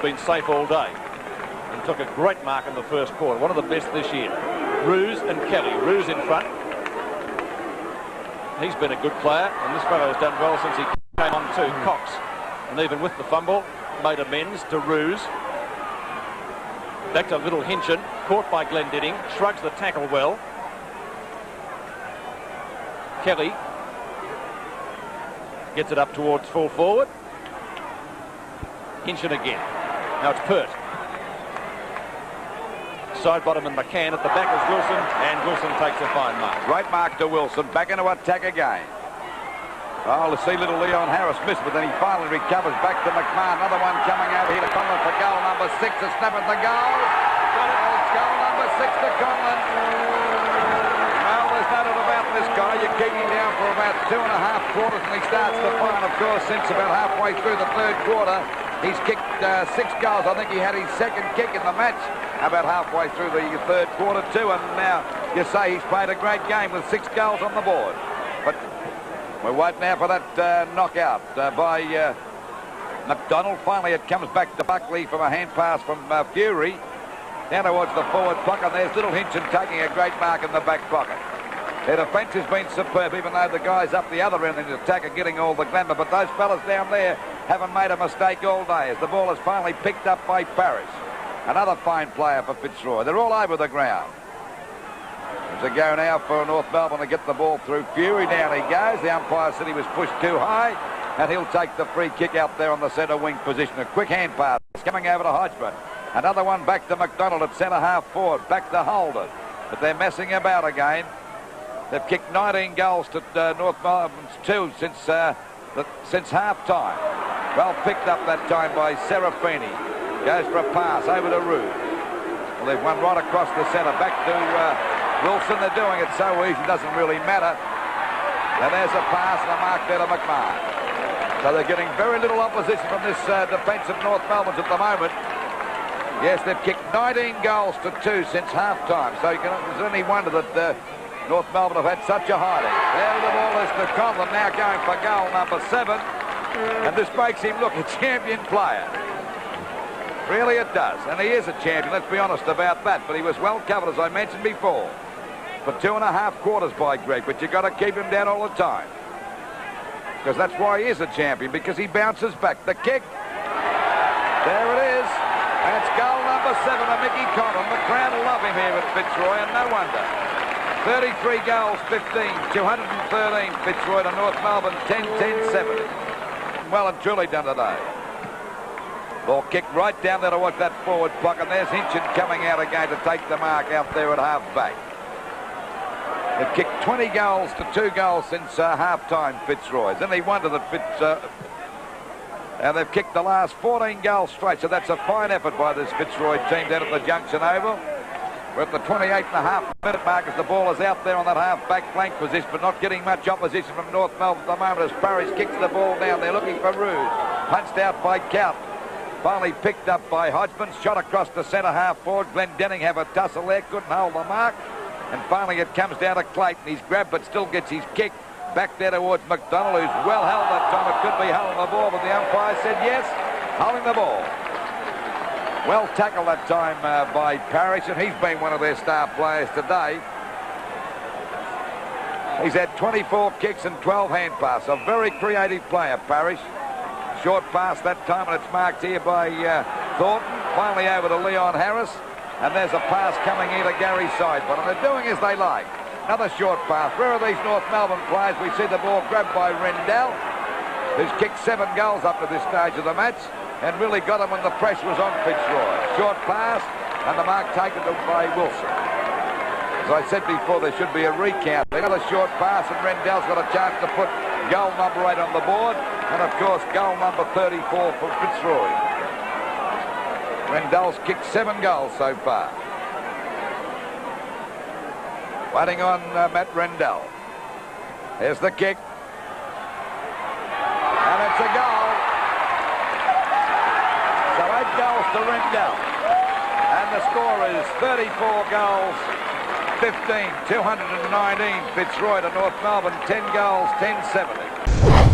been safe all day and took a great mark in the first quarter. One of the best this year. Roos and Kelly. Roos in front. He's been a good player, and this fellow has done well since he came on to Cox. And even with the fumble, made amends to Roos. Back to Little Hinchin, caught by Glendinning, shrugs the tackle well. Kelly gets it up towards full forward. Hinchin again. Now it's Pert. Side bottom and McCann at the back is Wilson, and Wilson takes a fine mark. Great mark to Wilson, back into attack again. Oh, let's see little Leon Harris miss, but then he finally recovers back to McMahon. Another one coming over here to Conlon for goal number 6. A snap at the goal. Got it. It's goal number 6 to Conlon. Well, there's no doubt about this guy. You keep him down for about 2.5 quarters, and he starts to fire. Of course, since about halfway through the third quarter, he's kicked 6 goals. I think he had his second kick in the match about halfway through the third quarter too, and now you say he's played a great game with 6 goals on the board. But we're waiting now for that knockout by McDonald. Finally it comes back to Buckley from a hand pass from Fury down towards the forward pocket. There's Little Hinchin taking a great mark in the back pocket. Their defence has been superb, even though the guys up the other end in the attack are getting all the glamour. But those fellas down there haven't made a mistake all day as the ball is finally picked up by Parrish. Another fine player for Fitzroy. They're all over the ground. There's a go now for North Melbourne to get the ball through Fury. Down he goes. The umpire said he was pushed too high, and he'll take the free kick out there on the centre wing position. A quick hand pass coming over to Hodgman. Another one back to McDonald at centre half forward. Back to Holden. But they're messing about again. They've kicked 19 goals to North Melbourne's 2 since half time. Well picked up that time by Serafini. Goes for a pass over to Roos. Well, they've won right across the centre. Back to Wilson. They're doing it so easy, it doesn't really matter. And there's a pass and a mark there to McMahon. So they're getting very little opposition from this defence of North Melbourne's at the moment. Yes, they've kicked 19 goals to 2 since half-time. So there's any wonder that North Melbourne have had such a hiding. There the ball is to Conlon, now going for goal number 7. And this makes him look a champion player. Really it does, and he is a champion, let's be honest about that, but he was well covered, as I mentioned before, for 2.5 quarters by Greg, but you've got to keep him down all the time, because that's why he is a champion, because he bounces back. The kick, there it is, and it's goal number 7 to Mickey Conlon. The crowd will love him here at Fitzroy, and no wonder. 33 goals, 15, 213 Fitzroy to North Melbourne, 10-10, 70. Well and truly done today. Ball kicked right down there towards that forward pocket. There's Hinchin coming out again to take the mark out there at half-back. They've kicked 20 goals to 2 goals since half-time, Fitzroy. Then they wonder that and they've kicked the last 14 goals straight, so that's a fine effort by this Fitzroy team down at the Junction Oval. We're at the 28.5-minute mark as the ball is out there on that half-back flank position, but not getting much opposition from North Melbourne at the moment as Parrish kicks the ball down. They're looking for Roos. Punched out by Count. Finally picked up by Hodgman, shot across the centre half forward. Glendinning have a tussle there, couldn't hold the mark. And finally it comes down to Clayton. He's grabbed but still gets his kick back there towards McDonald, who's well held that time. It could be holding the ball, but the umpire said yes, holding the ball. Well tackled that time by Parrish, and he's been one of their star players today. He's had 24 kicks and 12 hand passes. A very creative player, Parrish. Short pass that time, and it's marked here by Thornton. Finally over to Leon Harris. And there's a pass coming in to Gary Sidebot. And they're doing as they like. Another short pass. Where are these North Melbourne players? We see the ball grabbed by Rendell, who's kicked 7 goals up to this stage of the match and really got him when the pressure was on Fitzroy. Short pass, and the mark taken by Wilson. As I said before, there should be a recount. Another short pass, and Rendell's got a chance to put goal number 8 on the board. And, of course, goal number 34 for Fitzroy. Rendell's kicked 7 goals so far. Waiting on Matt Rendell. There's the kick. And it's a goal. So 8 goals to Rendell. And the score is 34 goals, 15, 219. Fitzroy to North Melbourne, 10 goals, 10-70.